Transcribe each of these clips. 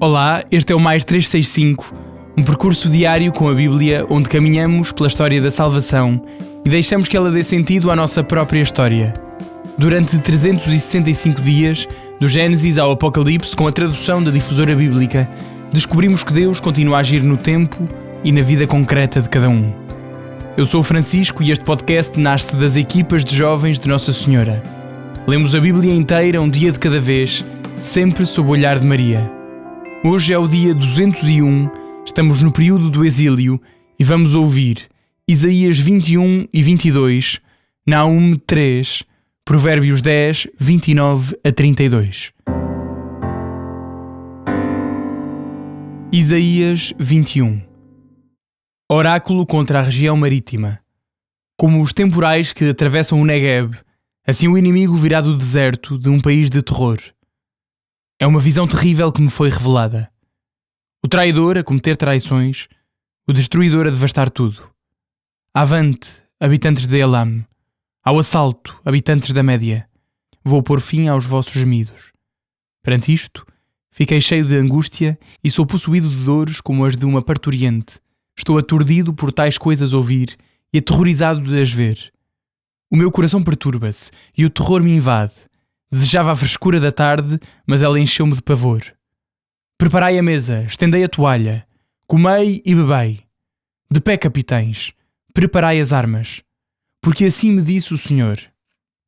Olá, este é o Mais 365, um percurso diário com a Bíblia onde caminhamos pela história da salvação e deixamos que ela dê sentido à nossa própria história. Durante 365 dias, do Gênesis ao Apocalipse, com a tradução da Difusora Bíblica, descobrimos que Deus continua a agir no tempo e na vida concreta de cada um. Eu sou o Francisco e este podcast nasce das equipas de jovens de Nossa Senhora. Lemos a Bíblia inteira um dia de cada vez, sempre sob o olhar de Maria. Hoje é o dia 201, estamos no período do exílio e vamos ouvir Isaías 21 e 22, Naum 3, Provérbios 10, 29 a 32. Isaías 21. Oráculo contra a região marítima. Como os temporais que atravessam o Negueb, assim o inimigo virá do deserto de um país de terror. É uma visão terrível que me foi revelada. O traidor a cometer traições, o destruidor a devastar tudo. Avante, habitantes de Elam. Ao assalto, habitantes da Média. Vou pôr fim aos vossos gemidos. Perante isto, fiquei cheio de angústia e sou possuído de dores como as de uma parturiente. Estou aturdido por tais coisas ouvir e aterrorizado de as ver. O meu coração perturba-se e o terror me invade. Desejava a frescura da tarde, mas ela encheu-me de pavor. Preparai a mesa, estendei a toalha, comei e bebei. De pé, capitães, preparai as armas. Porque assim me disse o Senhor: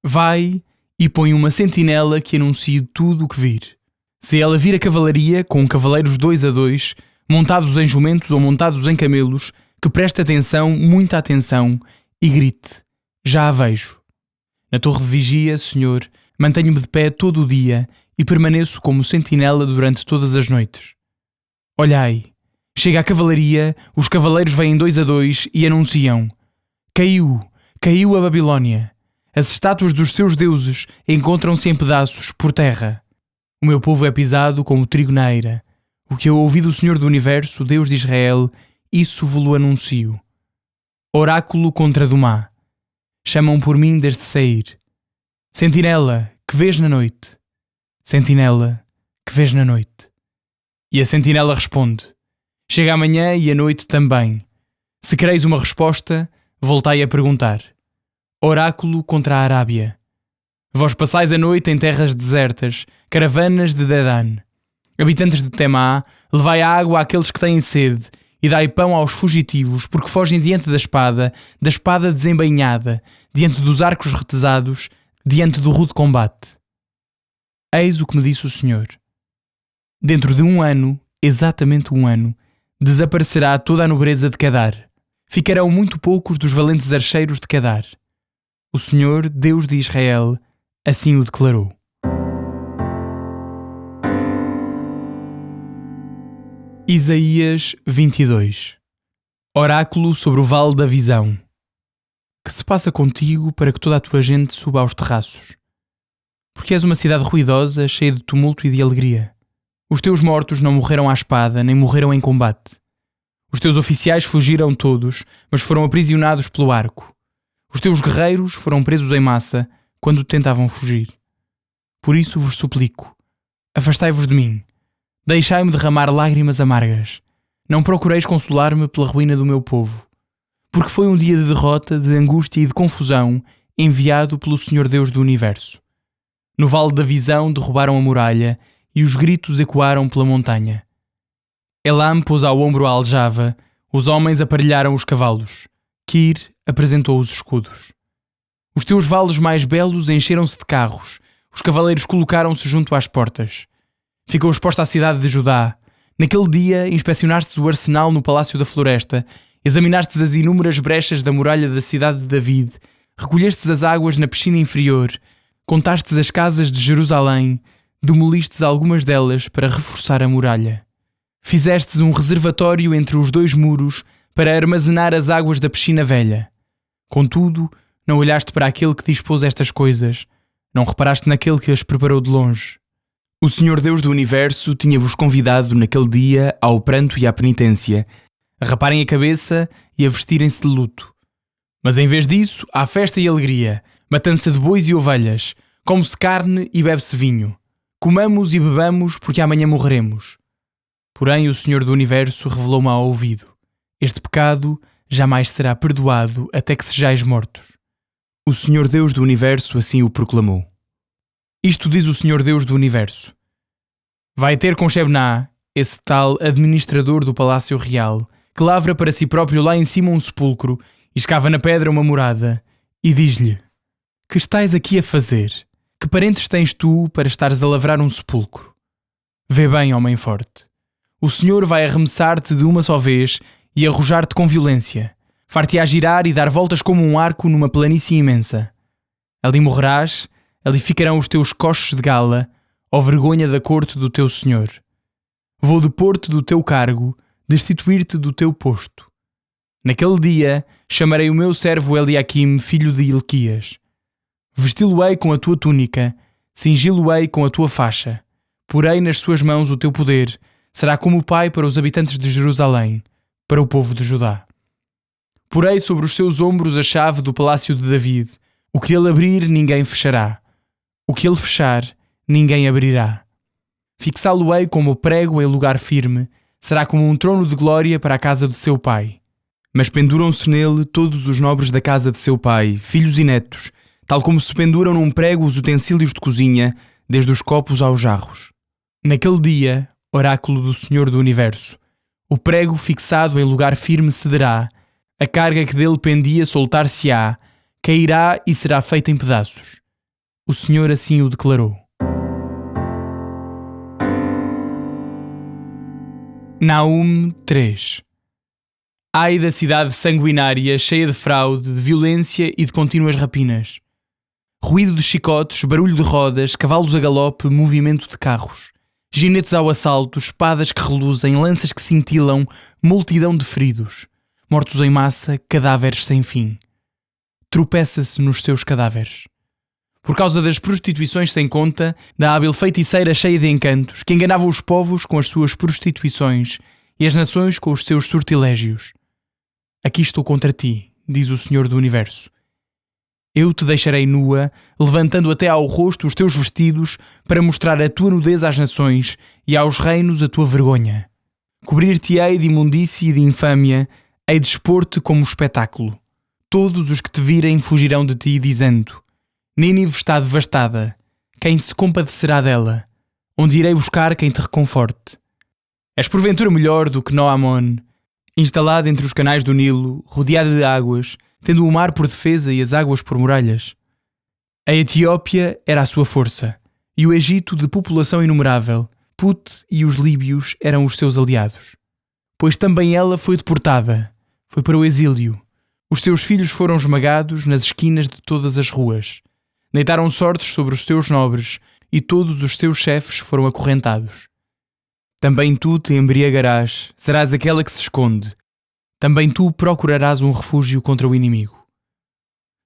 vai e põe uma sentinela que anuncie tudo o que vir. Se ela vir a cavalaria, com cavaleiros 2 a 2, montados em jumentos ou montados em camelos, que preste atenção, muita atenção, e grite: já a vejo. Na torre de vigia, Senhor, mantenho-me de pé todo o dia e permaneço como sentinela durante todas as noites. Olhai, chega a cavalaria, os cavaleiros vêm 2 a 2 e anunciam: caiu a Babilônia. As estátuas dos seus deuses encontram-se em pedaços por terra. O meu povo é pisado como trigo na eira. O que eu ouvi do Senhor do Universo, Deus de Israel, isso vos-lo anuncio. Oráculo contra Dumá. Chamam por mim desde Seir. Sentinela, que vês na noite? Sentinela, que vês na noite? E a sentinela responde: chega amanhã e a noite também. Se quereis uma resposta, voltai a perguntar. Oráculo contra a Arábia. Vós passais a noite em terras desertas, caravanas de Dedan. Habitantes de Temá, levai a água àqueles que têm sede, e dai pão aos fugitivos, porque fogem diante da espada desembainhada, diante dos arcos retesados, diante do rude combate. Eis o que me disse o Senhor: dentro de 1 ano, exatamente 1 ano, desaparecerá toda a nobreza de Kedar. Ficarão muito poucos dos valentes archeiros de Kedar. O Senhor, Deus de Israel, assim o declarou. Isaías 22. Oráculo sobre o Vale da Visão. Que se passa contigo para que toda a tua gente suba aos terraços? Porque és uma cidade ruidosa, cheia de tumulto e de alegria. Os teus mortos não morreram à espada, nem morreram em combate. Os teus oficiais fugiram todos, mas foram aprisionados pelo arco. Os teus guerreiros foram presos em massa quando tentavam fugir. Por isso vos suplico: afastai-vos de mim. Deixai-me derramar lágrimas amargas. Não procureis consolar-me pela ruína do meu povo. Porque foi um dia de derrota, de angústia e de confusão, enviado pelo Senhor Deus do Universo. No Vale da Visão derrubaram a muralha e os gritos ecoaram pela montanha. Elam pôs ao ombro a aljava, os homens aparelharam os cavalos. Kir apresentou os escudos. Os teus vales mais belos encheram-se de carros, os cavaleiros colocaram-se junto às portas. Ficou exposta a cidade de Judá. Naquele dia inspecionastes o arsenal no Palácio da Floresta, examinastes as inúmeras brechas da muralha da cidade de David, recolhestes as águas na piscina inferior, contastes as casas de Jerusalém, demolistes algumas delas para reforçar a muralha. Fizestes um reservatório entre os 2 muros para armazenar as águas da piscina velha. Contudo, não olhaste para aquele que dispôs estas coisas, não reparaste naquele que as preparou de longe. O Senhor Deus do Universo tinha-vos convidado naquele dia ao pranto e à penitência, a raparem a cabeça e a vestirem-se de luto. Mas em vez disso, há festa e alegria, matança de bois e ovelhas, come-se carne e bebe-se vinho. Comamos e bebamos, porque amanhã morreremos. Porém, o Senhor do Universo revelou-me ao ouvido: este pecado jamais será perdoado até que sejais mortos. O Senhor Deus do Universo assim o proclamou. Isto diz o Senhor Deus do Universo: vai ter com Shebná, esse tal administrador do Palácio Real, que lavra para si próprio lá em cima um sepulcro e escava na pedra uma morada, e diz-lhe: que estás aqui a fazer? Que parentes tens tu para estares a lavrar um sepulcro? Vê bem, homem forte. O Senhor vai arremessar-te de uma só vez e arrojar-te com violência. Far-te-á girar e dar voltas como um arco numa planície imensa. Ali morrerás, ali ficarão os teus coches de gala, ó vergonha da corte do teu Senhor. Vou depor-te do teu cargo, destituir-te do teu posto. Naquele dia chamarei o meu servo Eliaquim, filho de Hilquias. Vesti-lo-ei com a tua túnica, cingi-lo-ei com a tua faixa. Porei nas suas mãos o teu poder, será como o pai para os habitantes de Jerusalém, para o povo de Judá. Porei sobre os seus ombros a chave do palácio de David. O que ele abrir, ninguém fechará. O que ele fechar, ninguém abrirá. Fixá-lo-ei como prego em lugar firme, será como um trono de glória para a casa de seu pai. Mas penduram-se nele todos os nobres da casa de seu pai, filhos e netos, tal como se penduram num prego os utensílios de cozinha, desde os copos aos jarros. Naquele dia, oráculo do Senhor do Universo, o prego fixado em lugar firme cederá, a carga que dele pendia soltar-se-á, cairá e será feita em pedaços. O Senhor assim o declarou. Naum 3. Ai da cidade sanguinária, cheia de fraude, de violência e de contínuas rapinas. Ruído de chicotes, barulho de rodas, cavalos a galope, movimento de carros. Ginetes ao assalto, espadas que reluzem, lanças que cintilam, multidão de feridos. Mortos em massa, cadáveres sem fim. Tropeça-se nos seus cadáveres. Por causa das prostituições sem conta, da hábil feiticeira cheia de encantos, que enganava os povos com as suas prostituições e as nações com os seus sortilégios. Aqui estou contra ti, diz o Senhor do Universo. Eu te deixarei nua, levantando até ao rosto os teus vestidos para mostrar a tua nudez às nações e aos reinos a tua vergonha. Cobrir-te-ei de imundície e de infâmia, hei de expor-te como espetáculo. Todos os que te virem fugirão de ti, dizendo: Nínive está devastada, quem se compadecerá dela? Onde irei buscar quem te reconforte? És porventura melhor do que Noamon, instalado entre os canais do Nilo, rodeada de águas, tendo o mar por defesa e as águas por muralhas. A Etiópia era a sua força, e o Egito de população inumerável. Put e os líbios eram os seus aliados. Pois também ela foi deportada, foi para o exílio. Os seus filhos foram esmagados nas esquinas de todas as ruas. Deitaram sortes sobre os seus nobres, e todos os seus chefes foram acorrentados. Também tu te embriagarás, serás aquela que se esconde. Também tu procurarás um refúgio contra o inimigo.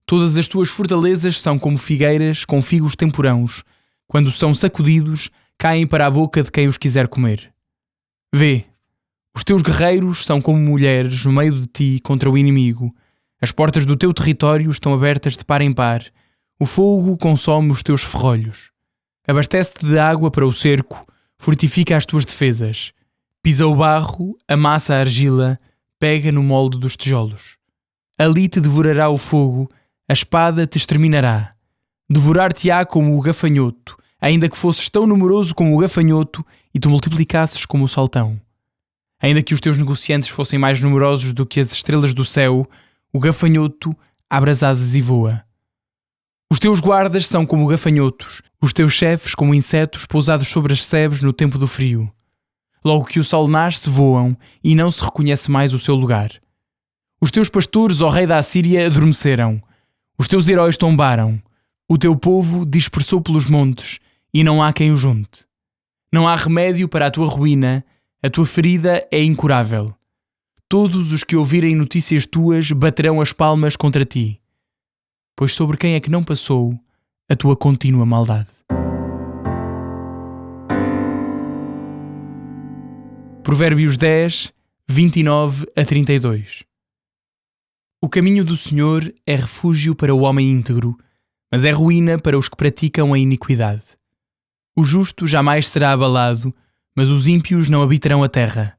Todas as tuas fortalezas são como figueiras com figos temporãos. Quando são sacudidos, caem para a boca de quem os quiser comer. Vê, os teus guerreiros são como mulheres no meio de ti contra o inimigo. As portas do teu território estão abertas de par em par. O fogo consome os teus ferrolhos. Abastece-te de água para o cerco, fortifica as tuas defesas. Pisa o barro, amassa a argila, pega no molde dos tijolos. Ali te devorará o fogo, a espada te exterminará. Devorar-te-á como o gafanhoto, ainda que fosses tão numeroso como o gafanhoto e te multiplicasses como o saltão. Ainda que os teus negociantes fossem mais numerosos do que as estrelas do céu, o gafanhoto abre as asas e voa. Os teus guardas são como gafanhotos, os teus chefes como insetos pousados sobre as sebes no tempo do frio. Logo que o sol nasce, voam e não se reconhece mais o seu lugar. Os teus pastores, ó rei da Assíria, adormeceram. Os teus heróis tombaram. O teu povo dispersou pelos montes e não há quem o junte. Não há remédio para a tua ruína, a tua ferida é incurável. Todos os que ouvirem notícias tuas baterão as palmas contra ti. Pois sobre quem é que não passou a tua contínua maldade? Provérbios 10, 29 a 32. O caminho do Senhor é refúgio para o homem íntegro, mas é ruína para os que praticam a iniquidade. O justo jamais será abalado, mas os ímpios não habitarão a terra.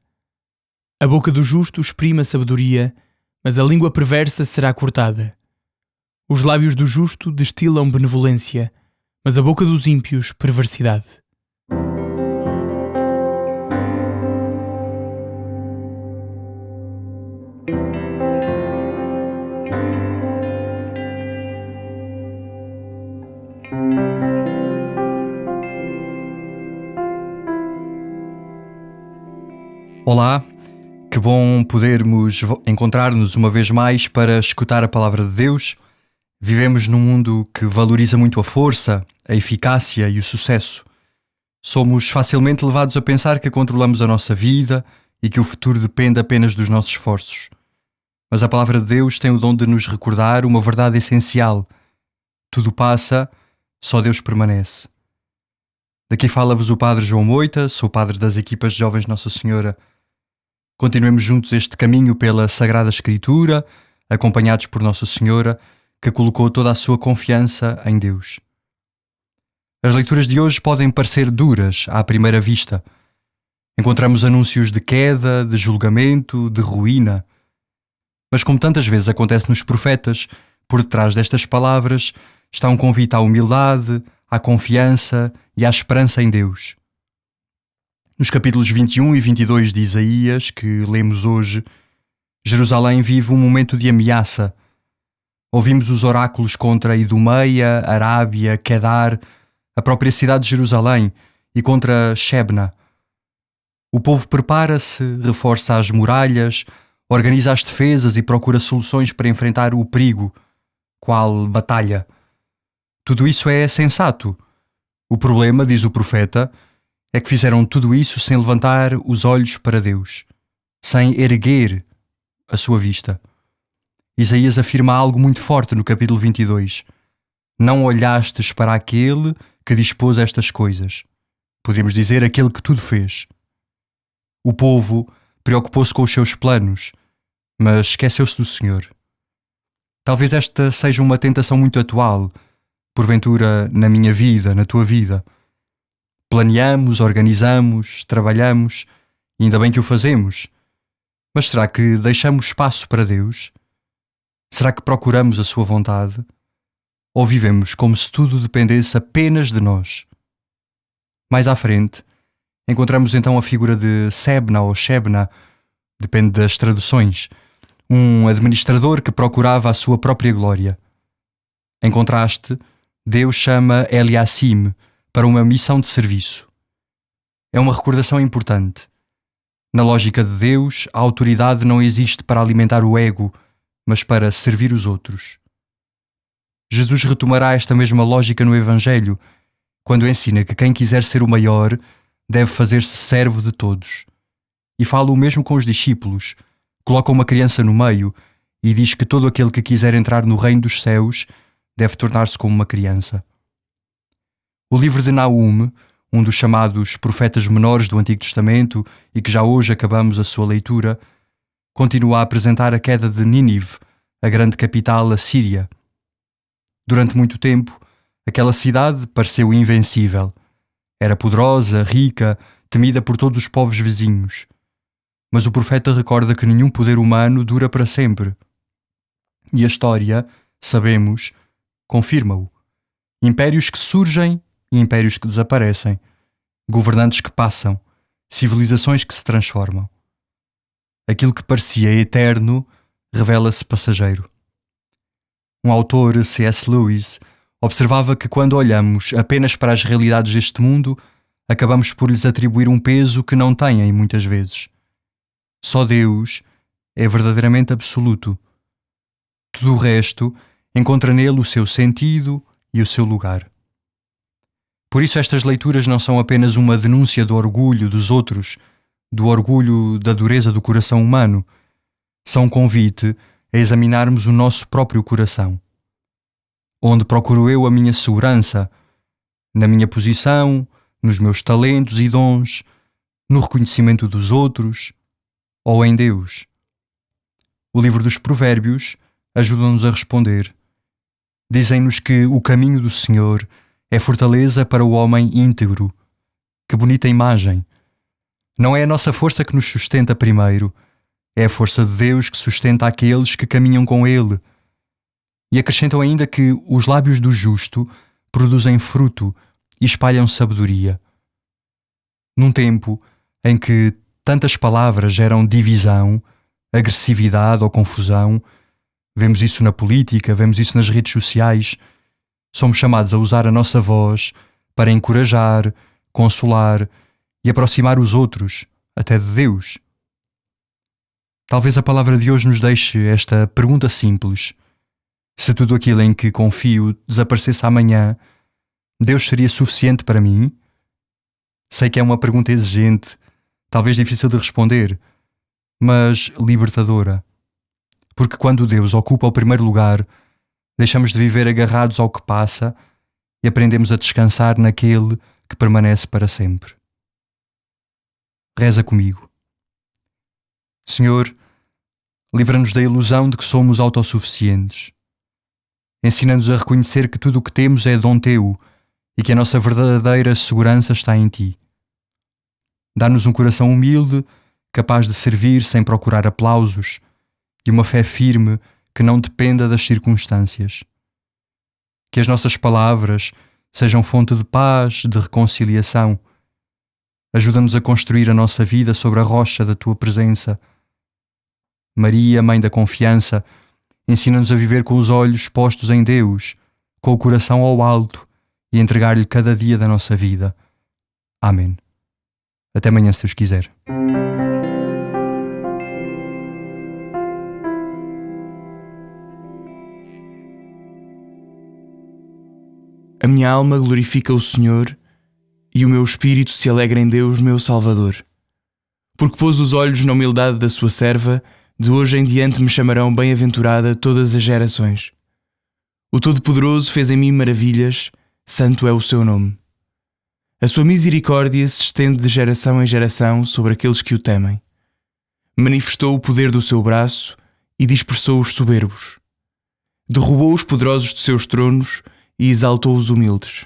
A boca do justo exprime a sabedoria, mas a língua perversa será cortada. Os lábios do justo destilam benevolência, mas a boca dos ímpios perversidade. Olá, que bom podermos encontrar-nos uma vez mais para escutar a palavra de Deus. Vivemos num mundo que valoriza muito a força, a eficácia e o sucesso. Somos facilmente levados a pensar que controlamos a nossa vida e que o futuro depende apenas dos nossos esforços. Mas a palavra de Deus tem o dom de nos recordar uma verdade essencial. Tudo passa, só Deus permanece. Daqui fala-vos o Padre João Moita, sou padre das equipas de Jovens Nossa Senhora. Continuemos juntos este caminho pela Sagrada Escritura, acompanhados por Nossa Senhora, que colocou toda a sua confiança em Deus. As leituras de hoje podem parecer duras à primeira vista. Encontramos anúncios de queda, de julgamento, de ruína. Mas como tantas vezes acontece nos profetas, por detrás destas palavras está um convite à humildade, à confiança e à esperança em Deus. Nos capítulos 21 e 22 de Isaías, que lemos hoje, Jerusalém vive um momento de ameaça. Ouvimos os oráculos contra Idumeia, Arábia, Quedar, a própria cidade de Jerusalém e contra Shebna. O povo prepara-se, reforça as muralhas, organiza as defesas e procura soluções para enfrentar o perigo, qual batalha. Tudo isso é sensato. O problema, diz o profeta, é que fizeram tudo isso sem levantar os olhos para Deus, sem erguer a sua vista. Isaías afirma algo muito forte no capítulo 22. Não olhastes para aquele que dispôs estas coisas. Poderíamos dizer aquele que tudo fez. O povo preocupou-se com os seus planos, mas esqueceu-se do Senhor. Talvez esta seja uma tentação muito atual, porventura na minha vida, na tua vida. Planeamos, organizamos, trabalhamos, e ainda bem que o fazemos. Mas será que deixamos espaço para Deus? Será que procuramos a sua vontade? Ou vivemos como se tudo dependesse apenas de nós? Mais à frente, encontramos então a figura de Sebna ou Shebna, depende das traduções, um administrador que procurava a sua própria glória. Em contraste, Deus chama Eliacim para uma missão de serviço. É uma recordação importante. Na lógica de Deus, a autoridade não existe para alimentar o ego, mas para servir os outros. Jesus retomará esta mesma lógica no Evangelho, quando ensina que quem quiser ser o maior deve fazer-se servo de todos. E fala o mesmo com os discípulos, coloca uma criança no meio e diz que todo aquele que quiser entrar no reino dos céus deve tornar-se como uma criança. O livro de Naum, um dos chamados profetas menores do Antigo Testamento e que já hoje acabamos a sua leitura, continua a apresentar a queda de Nínive, a grande capital assíria. Durante muito tempo, aquela cidade pareceu invencível. Era poderosa, rica, temida por todos os povos vizinhos. Mas o profeta recorda que nenhum poder humano dura para sempre. E a história, sabemos, confirma-o. Impérios que surgem e impérios que desaparecem, governantes que passam, civilizações que se transformam. Aquilo que parecia eterno revela-se passageiro. Um autor, C.S. Lewis, observava que quando olhamos apenas para as realidades deste mundo, acabamos por lhes atribuir um peso que não têm muitas vezes. Só Deus é verdadeiramente absoluto. Tudo o resto encontra nele o seu sentido e o seu lugar. Por isso estas leituras não são apenas uma denúncia do orgulho dos outros, do orgulho da dureza do coração humano. São um convite a examinarmos o nosso próprio coração. Onde procuro eu a minha segurança? Na minha posição, nos meus talentos e dons, no reconhecimento dos outros ou em Deus? O livro dos Provérbios ajuda-nos a responder. Dizem-nos que o caminho do Senhor é fortaleza para o homem íntegro. Que bonita imagem! Não é a nossa força que nos sustenta primeiro, é a força de Deus que sustenta aqueles que caminham com Ele. E acrescentam ainda que os lábios do justo produzem fruto e espalham sabedoria. Num tempo em que tantas palavras geram divisão, agressividade ou confusão, vemos isso na política, vemos isso nas redes sociais, somos chamados a usar a nossa voz para encorajar, consolar e aproximar os outros, até de Deus. Talvez a palavra de hoje nos deixe esta pergunta simples. Se tudo aquilo em que confio desaparecesse amanhã, Deus seria suficiente para mim? Sei que é uma pergunta exigente, talvez difícil de responder, mas libertadora. Porque quando Deus ocupa o primeiro lugar, deixamos de viver agarrados ao que passa e aprendemos a descansar naquele que permanece para sempre. Reza comigo. Senhor, livra-nos da ilusão de que somos autossuficientes. Ensina-nos a reconhecer que tudo o que temos é dom teu e que a nossa verdadeira segurança está em ti. Dá-nos um coração humilde, capaz de servir sem procurar aplausos, e uma fé firme que não dependa das circunstâncias. Que as nossas palavras sejam fonte de paz, de reconciliação. Ajuda-nos a construir a nossa vida sobre a rocha da tua presença. Maria, Mãe da Confiança, ensina-nos a viver com os olhos postos em Deus, com o coração ao alto e entregar-lhe cada dia da nossa vida. Amém. Até amanhã, se Deus quiser. A minha alma glorifica o Senhor e o meu espírito se alegra em Deus, meu Salvador. Porque pôs os olhos na humildade da sua serva, de hoje em diante me chamarão bem-aventurada todas as gerações. O Todo-Poderoso fez em mim maravilhas, santo é o seu nome. A sua misericórdia se estende de geração em geração sobre aqueles que o temem. Manifestou o poder do seu braço e dispersou os soberbos. Derrubou os poderosos de seus tronos e exaltou os humildes.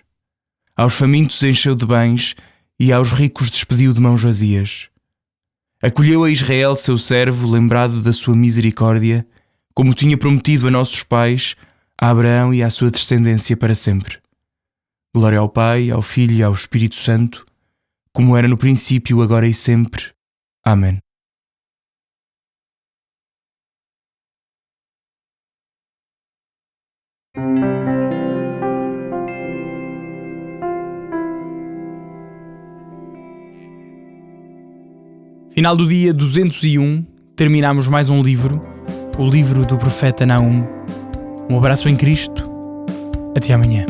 Aos famintos encheu de bens e aos ricos despediu de mãos vazias. Acolheu a Israel, seu servo, lembrado da sua misericórdia, como tinha prometido a nossos pais, a Abraão e à sua descendência para sempre. Glória ao Pai, ao Filho e ao Espírito Santo, como era no princípio, agora e sempre. Amém. Final do dia 201, terminamos mais um livro, o livro do profeta Naum. Um abraço em Cristo, até amanhã.